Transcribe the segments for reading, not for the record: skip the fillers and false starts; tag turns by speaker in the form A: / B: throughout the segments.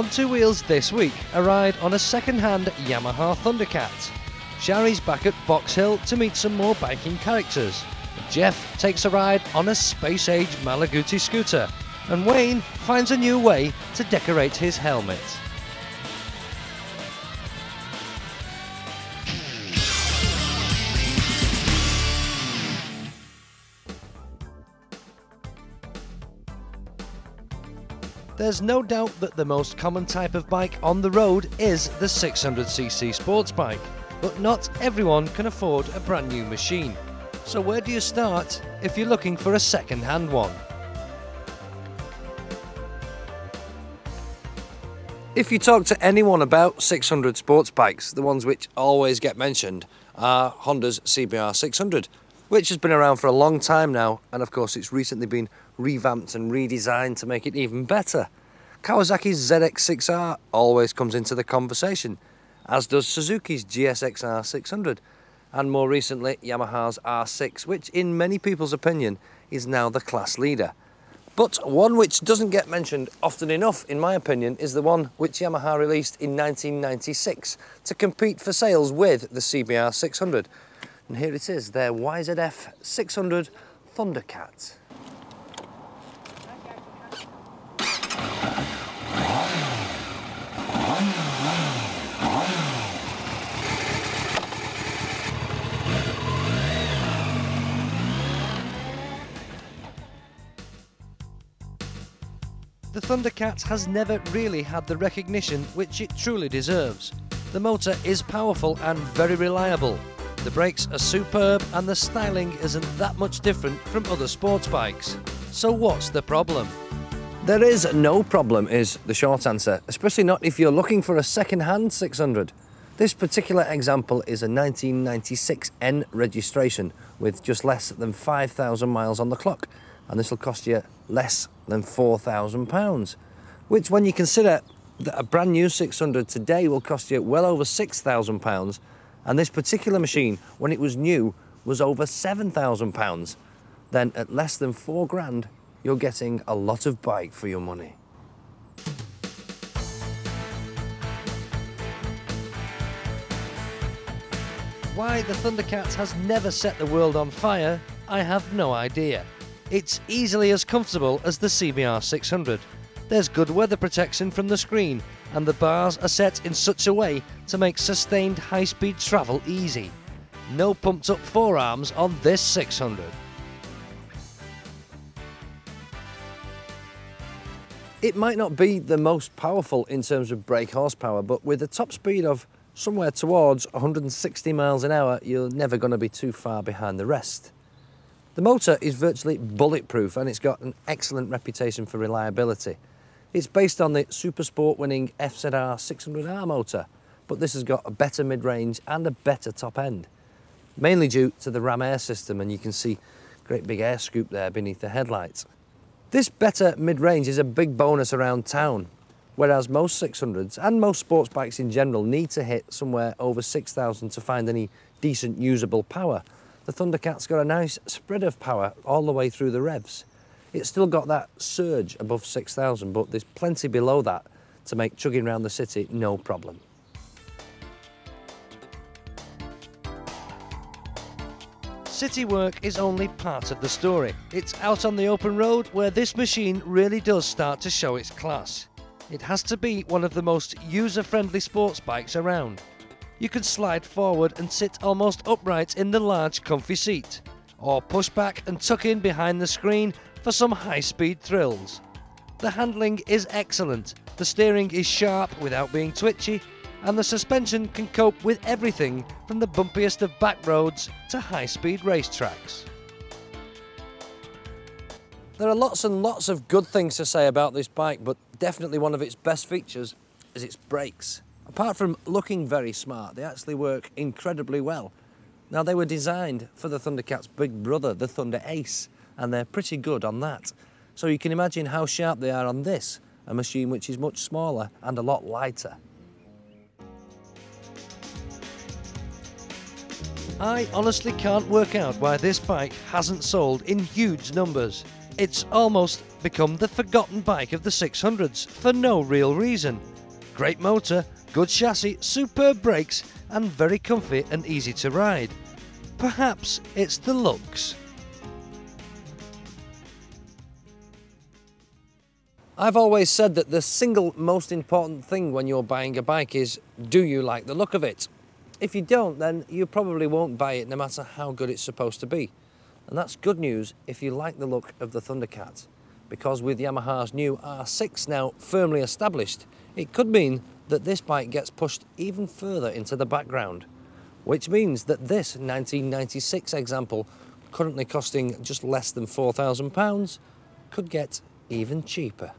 A: On two wheels this week, a ride on a second-hand Yamaha Thundercat. Shari's back at Boxhill to meet some more biking characters. Jeff takes a ride on a space-age Malaguti scooter. And Wayne finds a new way to decorate his helmet. There's no doubt that the most common type of bike on the road is the 600cc sports bike, but not everyone can afford a brand new machine. So where do you start if you're looking for a second-hand one? If you talk to anyone about 600 sports bikes, the ones which always get mentioned are Honda's CBR 600, which has been around for a long time now, and of course it's recently been revamped and redesigned to make it even better. Kawasaki's ZX6R always comes into the conversation, as does Suzuki's GSX-R 600, and more recently Yamaha's R6, which in many people's opinion is now the class leader. But one which doesn't get mentioned often enough, in my opinion, is the one which Yamaha released in 1996 to compete for sales with the CBR 600. And here it is, their YZF600 Thundercat. The Thundercat has never really had the recognition which it truly deserves. The motor is powerful and very reliable. The brakes are superb and the styling isn't that much different from other sports bikes. So what's the problem? There is no problem is the short answer, especially not if you're looking for a second-hand 600. This particular example is a 1996 N registration with just less than 5,000 miles on the clock, and this will cost you less than £4,000, which when you consider that a brand new 600 today will cost you well over £6,000, and this particular machine, when it was new, was over £7,000, then at less than £4,000, you're getting a lot of bike for your money. Why the Thundercat has never set the world on fire, I have no idea. It's easily as comfortable as the CBR 600. There's good weather protection from the screen, and the bars are set in such a way to make sustained high-speed travel easy. No pumped-up forearms on this 600. It might not be the most powerful in terms of brake horsepower, but with a top speed of somewhere towards 160 miles an hour, you're never going to be too far behind the rest. The motor is virtually bulletproof and it's got an excellent reputation for reliability. It's based on the Supersport winning FZR 600R motor, but this has got a better mid-range and a better top end, mainly due to the ram air system, and you can see a great big air scoop there beneath the headlights. This better mid-range is a big bonus around town, whereas most 600s and most sports bikes in general need to hit somewhere over 6,000 to find any decent usable power. The Thundercat's got a nice spread of power all the way through the revs. It's still got that surge above 6,000, but there's plenty below that to make chugging around the city no problem. City work is only part of the story. It's out on the open road where this machine really does start to show its class. It has to be one of the most user-friendly sports bikes around. You can slide forward and sit almost upright in the large comfy seat, or push back and tuck in behind the screen for some high-speed thrills. The handling is excellent, the steering is sharp without being twitchy, and the suspension can cope with everything from the bumpiest of back roads to high-speed racetracks. There are lots and lots of good things to say about this bike, but definitely one of its best features is its brakes. Apart from looking very smart, they actually work incredibly well. Now, they were designed for the Thundercat's big brother, the Thunder Ace, and they're pretty good on that. So you can imagine how sharp they are on this, a machine which is much smaller and a lot lighter. I honestly can't work out why this bike hasn't sold in huge numbers. It's almost become the forgotten bike of the 600s for no real reason. Great motor, good chassis, superb brakes, and very comfy and easy to ride. Perhaps it's the looks. I've always said that the single most important thing when you're buying a bike is, do you like the look of it? If you don't, then you probably won't buy it no matter how good it's supposed to be. And that's good news if you like the look of the Thundercat, because with Yamaha's new R6 now firmly established, it could mean that this bike gets pushed even further into the background, which means that this 1996 example, currently costing just less than £4,000, could get even cheaper.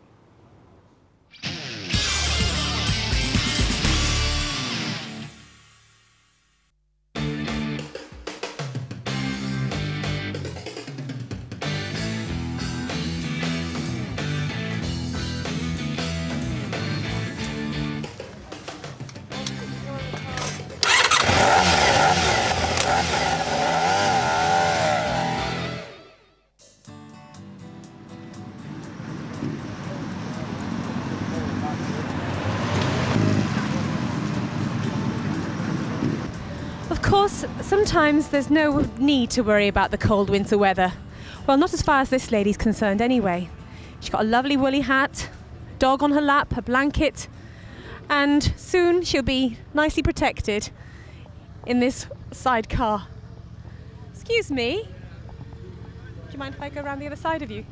B: Of course, sometimes there's no need to worry about the cold winter weather. Well, not as far as this lady's concerned anyway. She's got a lovely woolly hat, dog on her lap, a blanket, and soon she'll be nicely protected in this sidecar. Excuse me, do you mind if I go around the other side of you?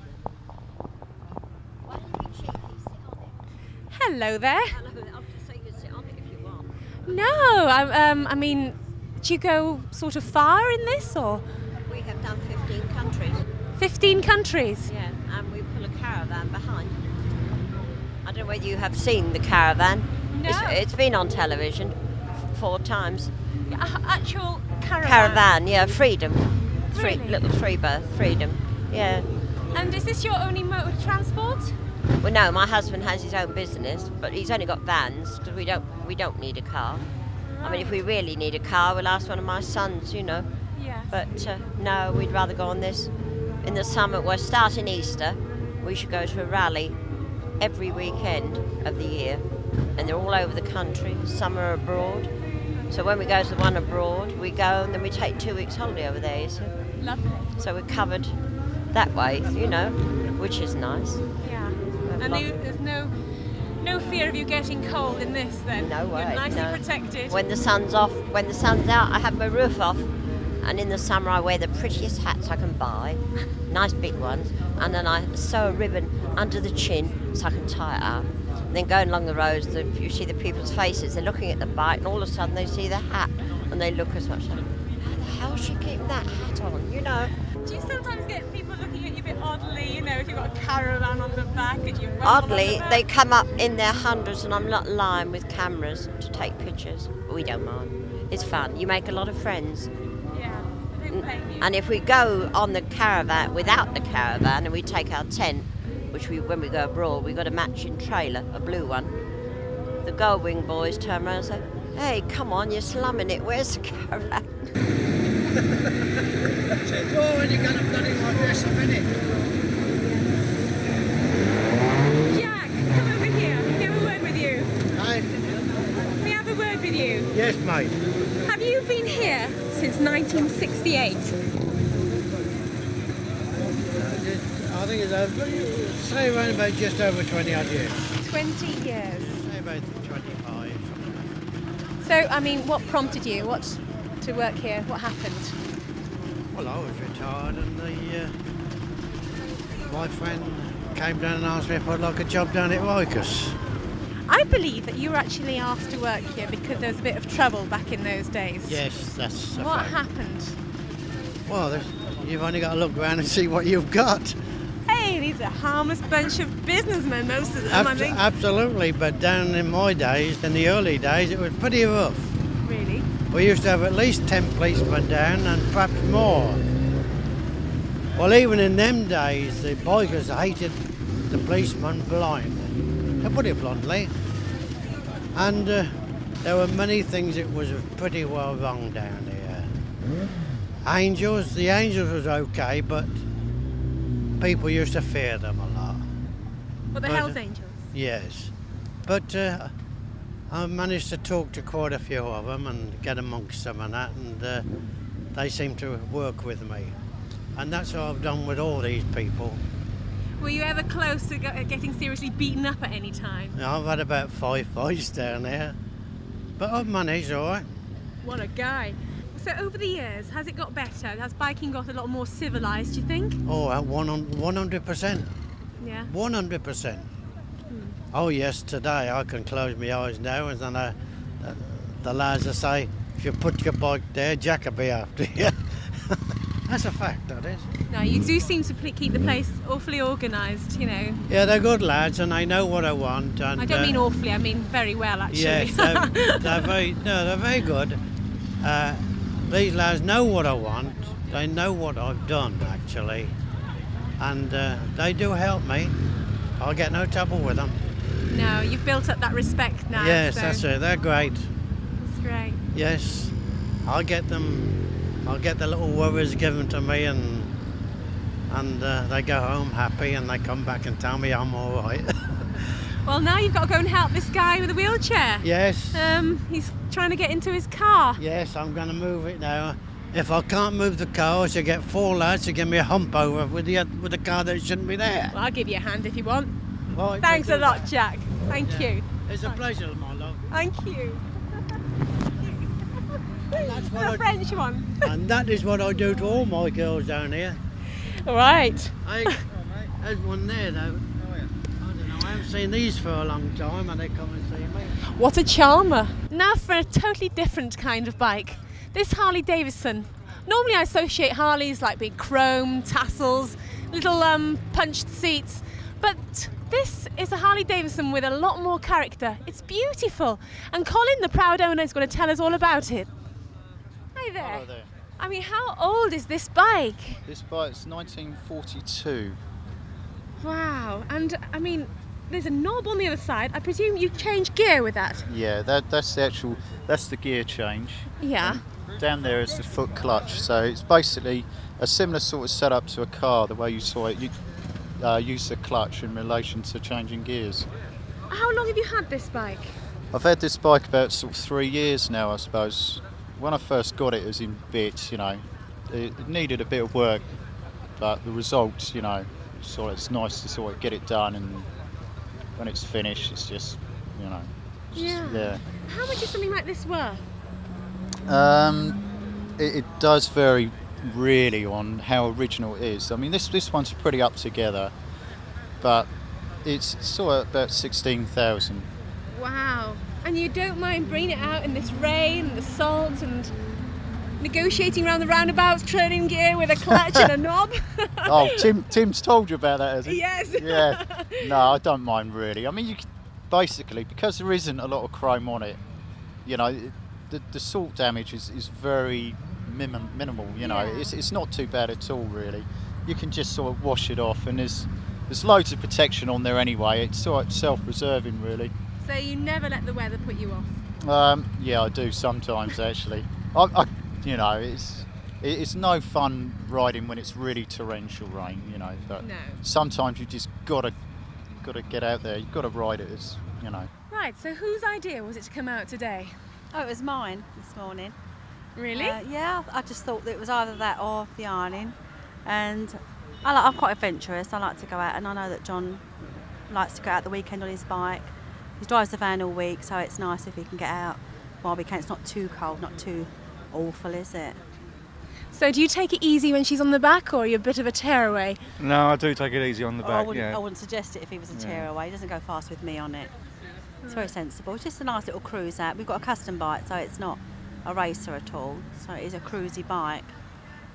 C: Why don't you cheaply sit on it?
B: Hello there.
C: Hello, I'll just say you can sit on it if you want.
B: No, I mean, do you go sort of far in this, or?
C: We have done 15 countries.
B: 15 countries?
C: Yeah, and we pull a caravan behind. I don't know whether you have seen the caravan.
B: No.
C: It's been on television 4 times.
B: Actual caravan?
C: Caravan, yeah, Freedom.
B: Really?
C: Little three-berth, Freedom, yeah.
B: And is this your only mode of transport?
C: Well, no, my husband has his own business, but he's only got vans because we don't need a car. I mean, if we really need a car, we'll ask one of my sons, you know.
B: Yes.
C: But no, we'd rather go on this. In the summer, we're starting Easter. We should go to a rally every weekend of the year. And they're all over the country. Some are abroad. So when we go to the one abroad, we go and then we take 2 weeks holiday over there, you see.
B: Lovely.
C: So we're covered that way, you know, which is nice.
B: Yeah. And there's no fear of you getting cold in this then?
C: No way.
B: You're nicely
C: no.
B: protected.
C: When the sun's off, when the sun's out, I have my roof off. And in the summer, I wear the prettiest hats I can buy, nice big ones. And then I sew a ribbon under the chin so I can tie it up. And then going along the roads, you see the people's faces. They're looking at the bike, and all of a sudden they see the hat, and they look as much like, how the hell is she keeping that hat on? You know.
B: Do you sometimes get people looking at you a bit oddly, you know, if you've got a caravan on the back and you run
C: Oddly,
B: on the
C: they
B: back?
C: come up in their hundreds, and I'm not lying, with cameras to take pictures. But we don't mind. It's fun. You make a lot of friends.
B: Yeah, I don't blame you.
C: And if we go on the caravan without the caravan and we take our tent, which when we go abroad, we've got a matching trailer, a blue one, the Goldwing boys turn around and say, hey, come on, you're slumming it, where's the caravan?
D: Oh, and you're going to bloody like this a minute.
B: Jack, come over here. Can we have a word with you?
D: Hey?
B: Can we have a word with you?
D: Yes, mate.
B: Have you been here since 1968?
D: I think it's over, say around about just over 20 odd years.
B: 20 years.
D: Say about 25.
B: So, I mean, what prompted you? To work here? What happened?
D: Well, I was retired and my friend came down and asked me if I'd like a job down at Rikers.
B: I believe that you were actually asked to work here because there was a bit of trouble back in those days.
D: Yes, that's a
B: What
D: fact.
B: happened?
D: Well, you've only got to look around and see what you've got.
B: Hey, these are a harmless bunch of businessmen, most of them, I think.
D: Absolutely, but down in my days, in the early days, it was pretty rough.
B: Really?
D: We used to have at least 10 policemen down and perhaps more. Well, even in them days, the bikers hated the policemen blind, to put it bluntly. And there were many things that was pretty well wrong down here. The Angels was okay, but people used to fear them a lot.
B: What, the
D: But,
B: Hells Angels?
D: Yes. But I managed to talk to quite a few of them and get amongst them and that, and they seem to work with me. And that's what I've done with all these people.
B: Were you ever close to getting seriously beaten up at any time?
D: I've had about 5 fights down there, but I've managed all right.
B: What a guy. So over the years, has it got better? Has biking got a lot more civilised, do you think?
D: Oh, 100%.
B: Yeah.
D: 100%. Oh yes, today I can close my eyes now and then the lads will say, if you put your bike there, Jack will be after you. That's a fact, that is.
B: No, you do seem to keep the place awfully organised, you know.
D: Yeah, they're good lads and they know what I want. And,
B: I don't mean awfully, I mean very well, actually.
D: Yes, they're very good. These lads know what I want. They know what I've done, actually. And they do help me. I'll get no trouble with them.
B: No, you've built up that respect now.
D: Yes,
B: so
D: that's it. They're great.
B: That's great.
D: Yes, I'll get the little worries given to me, and they go home happy, and they come back and tell me I'm all right.
B: Well, now you've got to go and help this guy with a wheelchair.
D: Yes.
B: He's trying to get into his car.
D: Yes, I'm going to move it now. If I can't move the car, I should get 4 lads to give me a hump over with the car that shouldn't be there.
B: Well, I'll give you a hand if you want.
D: Right,
B: Thanks a
D: we'll do
B: lot,
D: that.
B: Jack. Thank you.
D: It's a pleasure, my love.
B: Thank you.
D: That's what
B: The French one.
D: And that is what I do to all my girls down here.
B: All right.
D: Hey, there's one there though. I don't know, I haven't seen these for a long time and they come and see me.
B: What a charmer. Now for a totally different kind of bike. This Harley Davidson. Normally I associate Harleys like being chrome, tassels, little punched seats. But this is a Harley Davidson with a lot more character. It's beautiful. And Colin, the proud owner, is going to tell us all about it. Hi there.
E: Hello there.
B: I mean, how old is this bike?
E: This bike's 1942.
B: Wow. And I mean, there's a knob on the other side. I presume you change gear with that?
E: Yeah, that's the gear change.
B: Yeah.
E: Down there is the foot clutch. So it's basically a similar sort of setup to a car, the way you saw it. You use the clutch in relation to changing gears.
B: How long have you had this bike?
E: I've had this bike about sort of 3 years now, I suppose. When I first got it, it was in bits, you know. It needed a bit of work, but the results, you know, it's nice to sort of get it done, and when it's finished, it's just, you know.
B: Yeah. How much is something like this worth?
E: It does vary really on how original it is. I mean, this one's pretty up together, but it's sort of about 16,000.
B: Wow. And you don't mind bringing it out in this rain and the salt and negotiating around the roundabouts, turning gear with a clutch and a knob?
E: Oh, Tim's told you about that, has he?
B: Yes.
E: Yeah. No, I don't mind really. I mean, you basically, because there isn't a lot of chrome on it, you know, the salt damage is very minimal, you know.
B: Yeah.
E: It's not too bad at all, really. You can just sort of wash it off, and there's loads of protection on there anyway. It's sort of self-preserving, really.
B: So you never let the weather put you off?
E: Yeah, I do sometimes, actually. You know, it's no fun riding when it's really torrential rain, you know. But
B: No.
E: sometimes you just gotta get out there. You've got to ride it, as you know.
B: Right. So whose idea was it to come out today?
F: Oh, it was mine this morning.
B: Really?
F: Yeah, I just thought that it was either that or the ironing. And I'm quite adventurous. I like to go out, and I know that John likes to go out the weekend on his bike. He drives the van all week, so it's nice if he can get out while we can. It's not too cold, not too awful, is it?
B: So do you take it easy when she's on the back, or are you a bit of a tearaway?
G: No, I do take it easy on the back,
F: I wouldn't suggest it if he was a tearaway. He doesn't go fast with me on it. It's very sensible. It's just a nice little cruise out. We've got a custom bike, so it's not a racer at all. So it is a cruisy bike.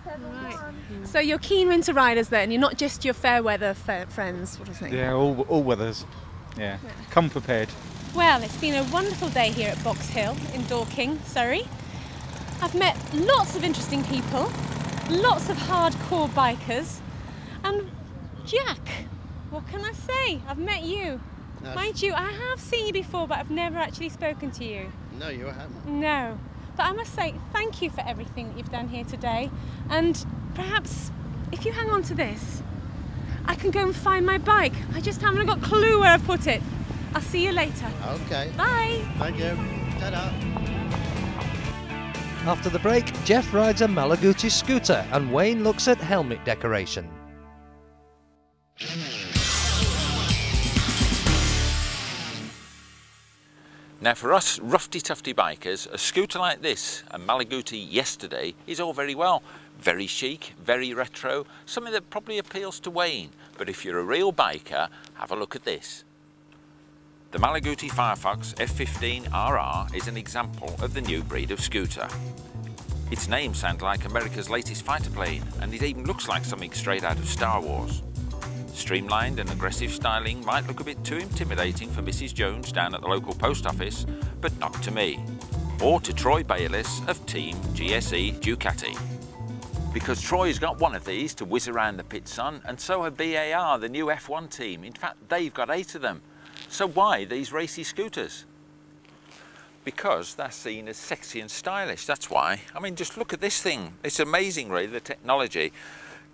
B: Right. So you're keen winter riders then? You're not just your fair weather friends, sort of thing?
G: Yeah, all weathers. Yeah. Come prepared.
B: Well, it's been a wonderful day here at Boxhill in Dorking, Surrey. I've met lots of interesting people, lots of hardcore bikers, and Jack, what can I say? I've met you.
D: No.
B: Mind you, I have seen you before, but I've never actually spoken to you.
D: No, you haven't.
B: No. But I must say, thank you for everything that you've done here today. And perhaps, if you hang on to this, I can go and find my bike. I just haven't got a clue where I've put it. I'll see you later.
D: Okay.
B: Bye.
D: Thank you. Ta-da.
A: After the break, Jeff rides a Malaguti scooter and Wayne looks at helmet decoration.
H: Now for us roughy-tufty bikers, a scooter like this, a Malaguti Yesterday, is all very well. Very chic, very retro, something that probably appeals to Wayne. But if you're a real biker, have a look at this. The Malaguti Firefox F15RR is an example of the new breed of scooter. Its name sounds like America's latest fighter plane, and it even looks like something straight out of Star Wars. Streamlined and aggressive styling might look a bit too intimidating for Mrs. Jones down at the local post office, but not to me, or to Troy Bayliss of Team GSE Ducati. Because Troy's got one of these to whiz around the pits on, and so have BAR, the new F1 team. In fact, they've got 8 of them. So why these racy scooters? Because they're seen as sexy and stylish, that's why. I mean, just look at this thing. It's amazing, really, the technology.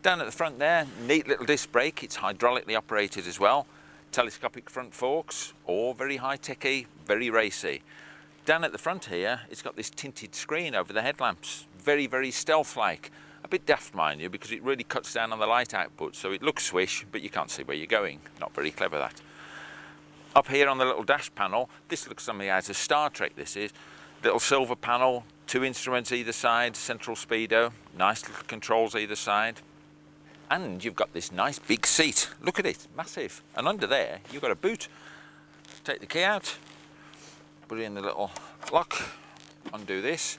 H: Down at the front there, neat little disc brake. It's hydraulically operated as well. Telescopic front forks, all very high-techy, very racy. Down at the front here, it's got this tinted screen over the headlamps. Very, very stealth-like. A bit daft, mind you, because it really cuts down on the light output, so it looks swish, but you can't see where you're going. Not very clever, that. Up here on the little dash panel, this looks something out of Star Trek, this is. Little silver panel, 2 instruments either side, central speedo, nice little controls either side. And you've got this nice big seat. Look at it, massive. And under there, you've got a boot. Take the key out, put it in the little lock, undo this.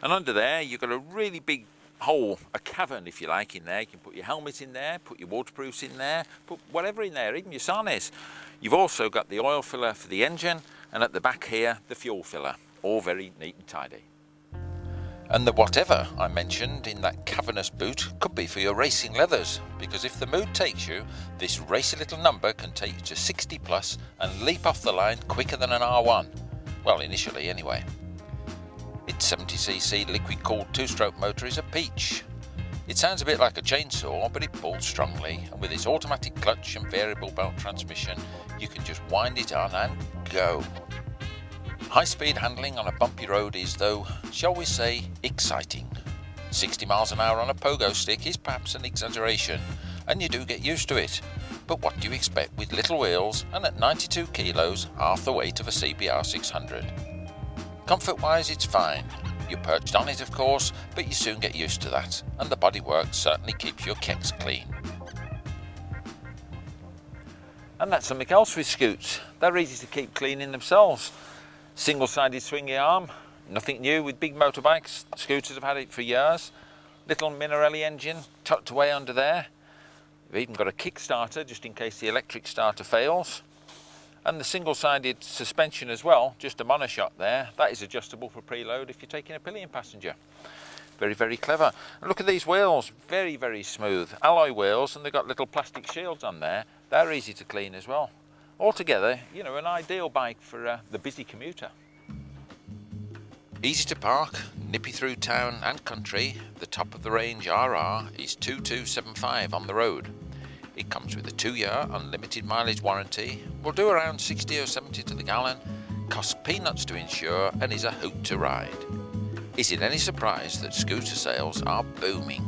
H: And under there, you've got a really big hole, a cavern if you like, in there. You can put your helmet in there, put your waterproofs in there, put whatever in there, even your sarnies. You've also got the oil filler for the engine, and at the back here, the fuel filler. All very neat and tidy. And the whatever I mentioned in that cavernous boot could be for your racing leathers, because if the mood takes you, this racy little number can take you to 60 plus and leap off the line quicker than an R1. Well, initially anyway. Its 70cc liquid-cooled 2-stroke motor is a peach. It sounds a bit like a chainsaw, but it pulls strongly, and with its automatic clutch and variable belt transmission, you can just wind it on and go. High-speed handling on a bumpy road is, though, shall we say, exciting. 60 miles an hour on a pogo stick is perhaps an exaggeration, and you do get used to it. But what do you expect with little wheels and at 92 kilos, half the weight of a CBR 600? Comfort-wise, it's fine. You're perched on it, of course, but you soon get used to that, and the bodywork certainly keeps your kecks clean. And that's something else with scoots. They're easy to keep clean in themselves. Single-sided swingy arm, nothing new with big motorbikes. Scooters have had it for years. Little Minarelli engine tucked away under there. We've even got a kickstarter just in case the electric starter fails. And the single-sided suspension as well, just a monoshot there. That is adjustable for preload if you're taking a pillion passenger. Very, very clever. And look at these wheels, very, very smooth. Alloy wheels, and they've got little plastic shields on there. They're easy to clean as well. Altogether, you know, an ideal bike for the busy commuter. Easy to park, nippy through town and country, the top of the range RR is 2275 on the road. It comes with a 2-year unlimited mileage warranty, will do around 60 or 70 to the gallon, costs peanuts to insure and is a hoot to ride. Is it any surprise that scooter sales are booming?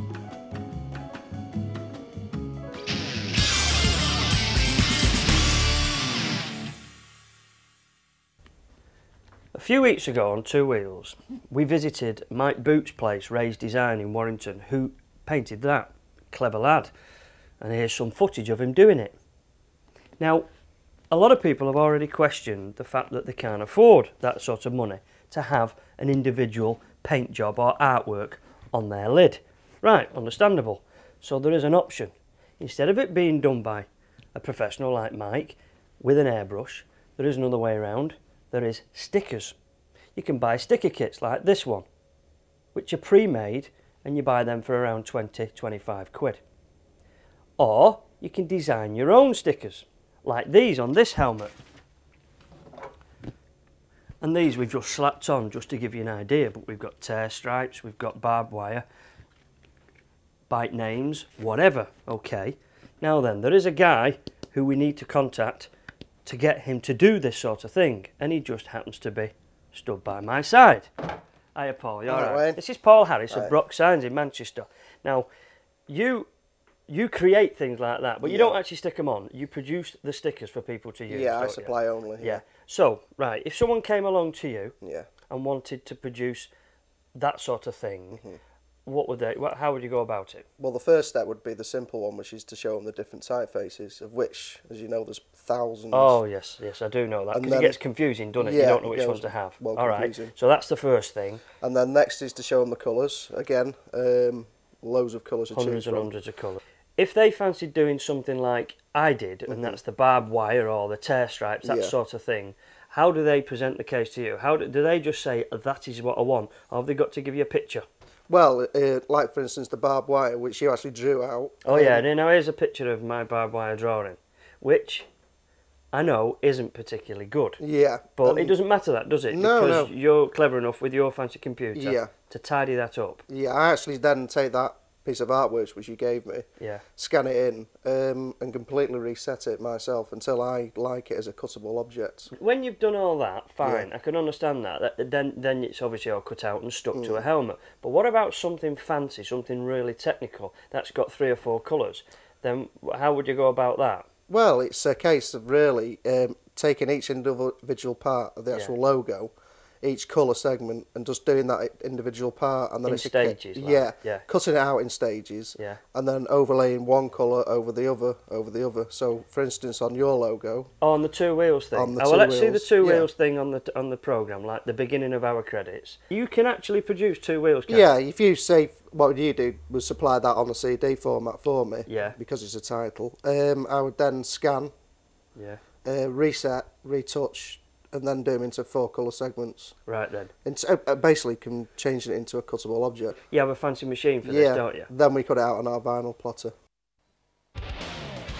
I: A few weeks ago on Two Wheels, we visited Mike Boot's place, Ray's Design in Warrington, who painted that. Clever lad. And here's some footage of him doing it. Now, a lot of people have already questioned the fact that they can't afford that sort of money to have an individual paint job or artwork on their lid. Right, understandable. So there is an option. Instead of it being done by a professional like Mike with an airbrush, there is another way around. There is stickers. You can buy sticker kits like this one, which are pre-made, and you buy them for around 20-25 quid. Or you can design your own stickers, like these on this helmet. And these we've just slapped on just to give you an idea, but we've got tear stripes, we've got barbed wire, bike names, whatever, okay. Now then, there is a guy who we need to contact to get him to do this sort of thing, and he just happens to be stood by my side. Hiya, Paul. You all right? This is Paul Harris of Brock Signs in Manchester. Now, you create things like that, but you don't actually stick them on. You produce the stickers for people to use.
J: Yeah, I supply only.
I: Yeah. So, right, if someone came along to you and wanted to produce that sort of thing, what would they? How would you go about it?
J: Well, the first step would be the simple one, which is to show them the different typefaces, of which, as you know, there's thousands.
I: Oh yes, I do know that, because it gets confusing, doesn't it? You don't know which ones to have.
J: Well,
I: all right, so that's the first thing.
J: And then next is to show them the colours. Again, loads of colours to choose from.
I: Hundreds and hundreds of colours. If they fancied doing something like I did, and that's the barbed wire or the tear stripes, that sort of thing, how do they present the case to you? How do they just say, that is what I want, or have they got to give you a picture?
J: Well, like for instance the barbed wire, which you actually drew out.
I: Oh yeah, now here's a picture of my barbed wire drawing, which I know isn't particularly good.
J: Yeah.
I: But it doesn't matter that, does it?
J: No,
I: because you're clever enough with your fancy computer to tidy that up.
J: Yeah, I actually then take that piece of artwork which you gave me, scan it in, and completely reset it myself until I like it as a cuttable object.
I: When you've done all that, fine, I can understand that. Then it's obviously all cut out and stuck to a helmet. But what about something fancy, something really technical that's got 3 or 4 colours? Then how would you go about that?
J: Well, it's a case of really taking each individual part of the actual logo, each colour segment, and just doing that individual part, and then
I: in stages.
J: Cutting it out in stages, and then overlaying one colour over the other. So, for instance, on your logo,
I: on the 2 wheels thing. Let's see the 2 wheels thing on the programme, like the beginning of our credits. You can actually produce 2 wheels.
J: If you say what you do was supply that on a CD format for me, because it's a title. I would then scan, reset, retouch, and then do them into 4 colour segments.
I: Right then.
J: And basically can change it into a cuttable object.
I: You have a fancy machine for this, don't you?
J: Then we cut it out on our vinyl plotter.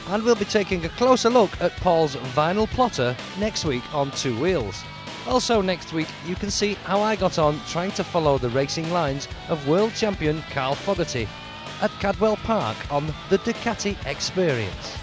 A: And we'll be taking a closer look at Paul's vinyl plotter next week on 2 Wheels. Also next week you can see how I got on trying to follow the racing lines of world champion Carl Fogarty at Cadwell Park on the Ducati Experience.